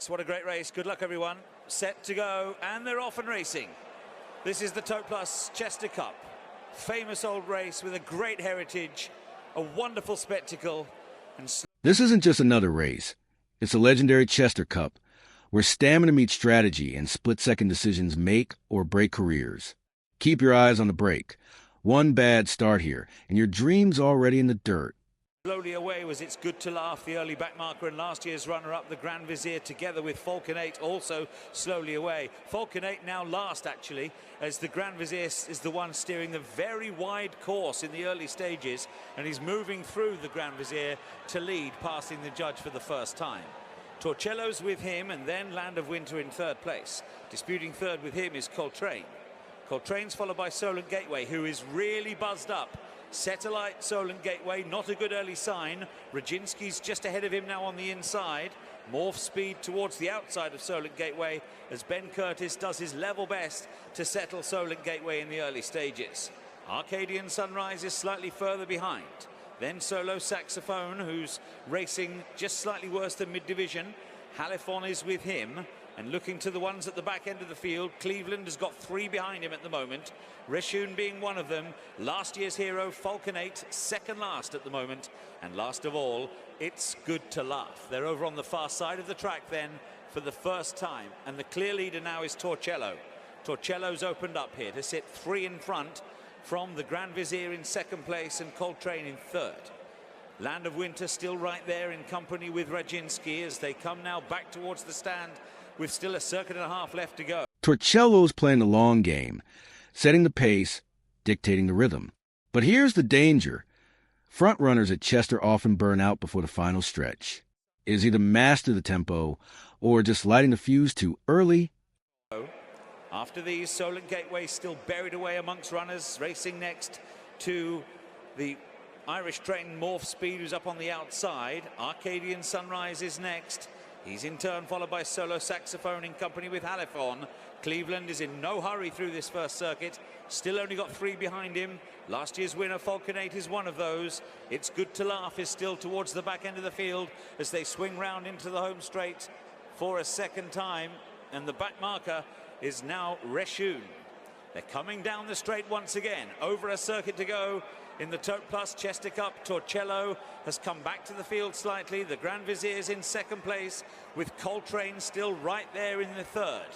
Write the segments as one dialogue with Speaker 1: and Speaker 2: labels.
Speaker 1: What a great race. Good luck, everyone. Set to go, and they're off and racing. This is the Tote Plus Chester Cup. Famous old race with a great heritage, a wonderful spectacle.
Speaker 2: This isn't just another race. It's a legendary Chester Cup, where stamina meets strategy and split-second decisions make or break careers. Keep your eyes on the brake. One bad start here, and your dream's already in the dirt.
Speaker 1: Slowly away was It's Good to Laugh, the early back marker, and last year's runner-up, the Grand Vizier, together with Falcon 8, also slowly away. Falcon 8 now last, actually, as the Grand Vizier is the one steering the very wide course in the early stages, and he's moving through the Grand Vizier to lead, passing the judge for the first time. Torcello's with him, and then Land of Winter in third place. Disputing third with him is Coltrane. Coltrane's followed by Solent Gateway, who is really buzzed up. Satellite, Solent Gateway, not a good early sign. Radzinski's just ahead of him now on the inside. Morph Speed towards the outside of Solent Gateway as Ben Curtis does his level best to settle Solent Gateway in the early stages. Arcadian Sunrise is slightly further behind. Then Solo Saxophone, who's racing just slightly worse than mid-division. Halifon is with him. And looking to the ones at the back end of the field, Cleveland has got three behind him at the moment. Reshun being one of them. Last year's hero, Falcon 8, second last at the moment. And last of all, It's Good to Laugh. They're over on the far side of the track then for the first time. And the clear leader now is Torcello. Torcello's opened up here to sit three in front from the Grand Vizier in second place and Coltrane in third. Land of Winter still right there in company with Radzinski as they come now back towards the stand with still a circuit and a half left to go.
Speaker 2: Torcello's playing the long game, setting the pace, dictating the rhythm. But here's the danger. Front runners at Chester often burn out before the final stretch. It is either master the tempo or just lighting the fuse too early.
Speaker 1: After these, Solent Gateway still buried away amongst runners, racing next to the Irish train Morph Speed, who's up on the outside. Arcadian Sunrise is next. He's in turn followed by Solo Saxophone in company with Halifon. Cleveland is in no hurry through this first circuit. Still only got three behind him. Last year's winner, Falcon 8, is one of those. It's Good to Laugh is still towards the back end of the field as they swing round into the home straight for a second time. And the back marker is now Reshun. They're coming down the straight once again. Over a circuit to go. In the Tote Plus Chester Cup, Torcello has come back to the field slightly. The Grand Vizier's in second place with Coltrane still right there in the third.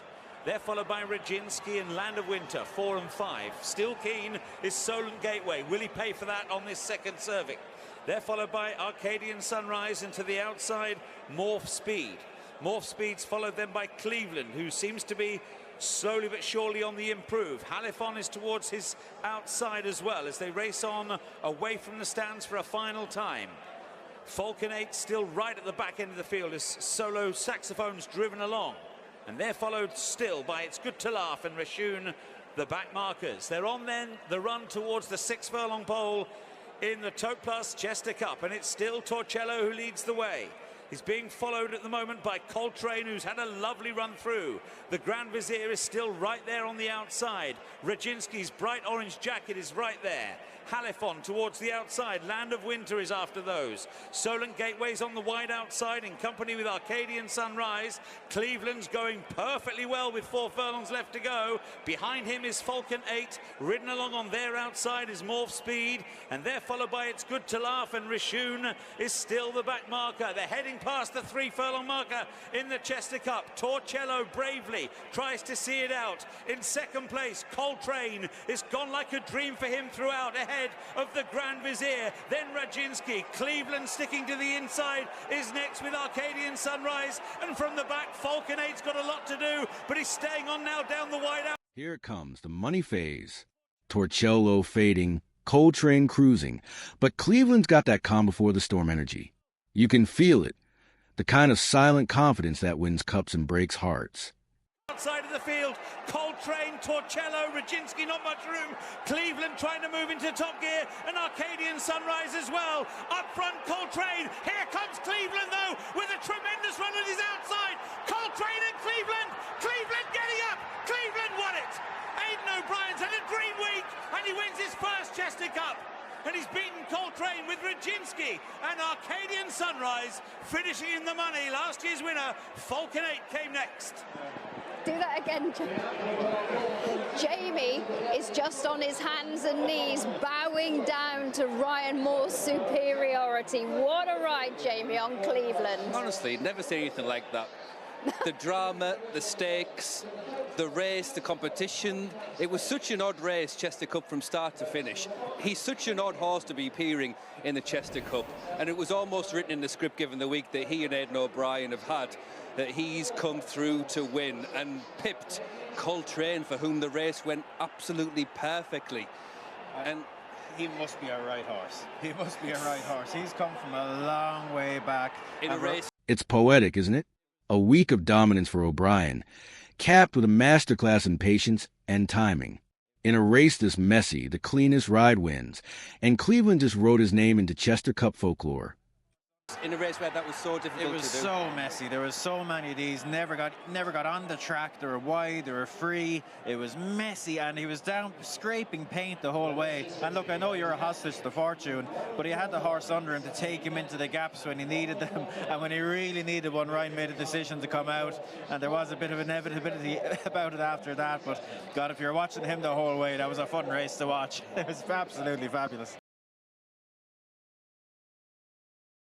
Speaker 1: They're followed by Radzinski and Land of Winter, 4 and 5. Still keen is Solent Gateway. Will he pay for that on this second serving? They're followed by Arcadian Sunrise, and to the outside, Morph Speed. Morph Speed's followed then by Cleveland, who seems to be slowly but surely on the improve. Halifon is towards his outside as well as they race on away from the stands for a final time. Falcon 8 still right at the back end of the field as Solo Saxophone's driven along. And they're followed still by It's Good to Laugh and Reshun, the back markers. They're on then the run towards the 6 furlong pole in the Tote Plus Chester Cup, and it's still Torcello who leads the way. He's being followed at the moment by Coltrane, who's had a lovely run through. The Grand Vizier is still right there on the outside. Radzinski's bright orange jacket is right there. Halifon towards the outside. Land of Winter is after those. Solent Gateway's on the wide outside in company with Arcadian Sunrise. Cleveland's going perfectly well with 4 furlongs left to go. Behind him is Falcon 8. Ridden along on their outside is Morph Speed. And they're followed by It's Good to Laugh, and Reshun is still the back marker. They're heading past the 3 furlong marker in the Chester Cup. Torcello bravely tries to see it out. In second place, Coltrane. It's gone like a dream for him throughout, ahead of the Grand Vizier. Then Radzinski. Cleveland sticking to the inside is next with Arcadian Sunrise. And from the back, Falcon 8's got a lot to do, but he's staying on now down the wide out.
Speaker 2: Here it comes, the money phase. Torcello fading, Coltrane cruising. But Cleveland's got that calm before the storm energy. You can feel it. The kind of silent confidence that wins cups and breaks hearts.
Speaker 1: Outside of the field, Coltrane, Torcello, Radzinski, not much room. Cleveland trying to move into top gear, and Arcadian Sunrise as well. Up front, Coltrane. Here comes Cleveland, though, with a tremendous run on his outside. Coltrane and Cleveland. Cleveland getting up. Cleveland won it. Aidan O'Brien's had a dream week, and he wins his first Chester Cup. and he's beaten Coltrane with Radzinski, and Arcadian Sunrise finishing in the money. Last year's winner, Falcon 8, came next.
Speaker 3: Do that again, Jamie is just on his hands and knees, bowing down to Ryan Moore's superiority. What a ride, Jamie, on Cleveland.
Speaker 4: Honestly, never seen anything like that. The drama, the stakes, the race, the competition. It was such an odd race, Chester Cup, from start to finish. He's such an odd horse to be appearing in the Chester Cup, and it was almost written in the script, given the week that he and Aidan O'Brien have had, that he's come through to win and pipped Coltrane, for whom the race went absolutely perfectly. And
Speaker 5: he must be a right horse. He must be a right horse. He's come from a long way back.
Speaker 4: In a race.
Speaker 2: It's poetic, isn't it? A week of dominance for O'Brien, capped with a masterclass in patience and timing. In a race this messy, the cleanest ride wins, and Cleveland just wrote his name into Chester Cup folklore.
Speaker 4: In a race where that was so difficult to do.
Speaker 5: It was so messy. There was so many of these. Never got on the track. They were wide. They were free. It was messy, and he was down scraping paint the whole way. And look, I know you're a hostage to fortune, but he had the horse under him to take him into the gaps when he needed them, and when he really needed one, Ryan made a decision to come out. And there was a bit of inevitability about it after that. But God, if you're watching him the whole way, that was a fun race to watch. It was absolutely fabulous.